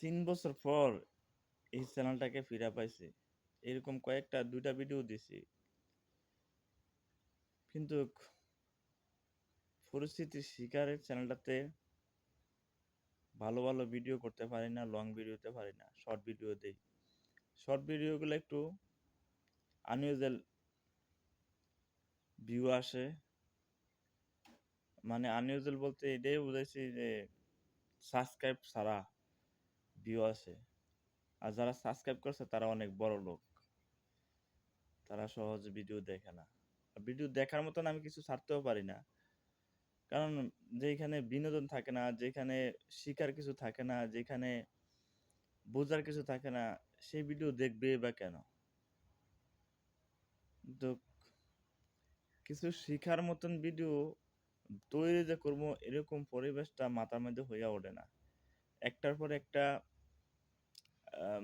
৩ বছর পর এই চ্যানেলটাকে ফিরে পাইছি। এরকম কয়েকটা ২টা ভিডিও দিছি। কিন্তু পরিস্থিতির শিকারে চ্যানেলটাতে ভালো, ভালো ভিডিও করতে পারি না, লং ভিডিও দিতে পারি না। শর্ট ভিডিও দেই। শর্ট ভিডিওগুলো একটু আনইউজুয়াল ভিউ আসে। মানে আনইউজুয়াল বলতে এটাই বুঝাইছি যে সাবস্ক্রাইব ছাড়া ভিউ আসে। আর যারা সাবস্ক্রাইব করছে তারা অনেক বড় লোক। তারা সহজে ভিডিও দেখে না। ভিডিও দেখার মতন আমি কিছু ছাড়তেও পারি না। কারণ যেখানে বিনোদন থাকে না, যেখানে শিখার কিছু থাকে না, যেখানে বোঝার কিছু থাকে না, সেই ভিডিও দেখবে বা কেন? তো কিছু শিখার মতন ভিডিও তৈরি যে করবো এরকম পরিবেশটা মাথার মধ্যে হইয়া ওঠে না। একটার পর একটা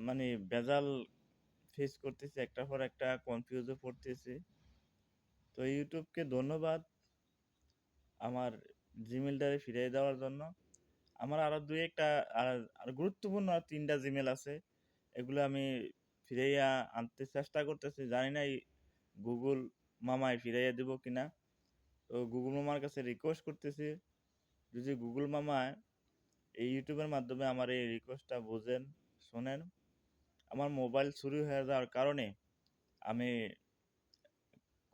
মানে ভেজাল ফেস করতেছি, একটার পর একটা কনফিউজে পড়তেছি। তো ইউটিউবকে ধন্যবাদ আমার জিমেলটারে ফিরিয়ে দেওয়ার জন্য। আমার আরো ২-১টা আর আর গুরুত্বপূর্ণ ৩টা জিমেল আছে। এগুলো আমি ফিরাইয়া আনতে চেষ্টা করতেছি। জানি না এই গুগল মামায় ফিরাইয়া দিব কিনা। তো গুগল মামার কাছে রিকোয়েস্ট করতেছি, যদি গুগল মামা এই ইউটিউবের মাধ্যমে আমার এই রিকোয়েস্টটা বোঝেন, শোনেন। আমার মোবাইল চুরি হয়ে যাওয়ার কারণে আমি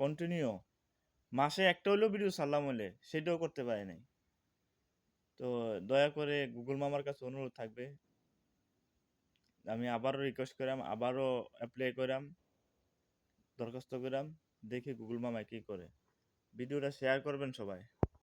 কন্টিনিউ মাসে একটা হইলেও ভিডিও ছাড়লাম হইলে সেটাও করতে পারি নাই। তো দয়া করে গুগল মামার কাছে অনুরোধ থাকবে, আমি আবারও রিকোয়েস্ট করাম, আবারও অ্যাপ্লাই করাম, দরখাস্ত করাম, দেখি গুগল মামা কি করে। ভিডিওটা শেয়ার করবেন সবাই।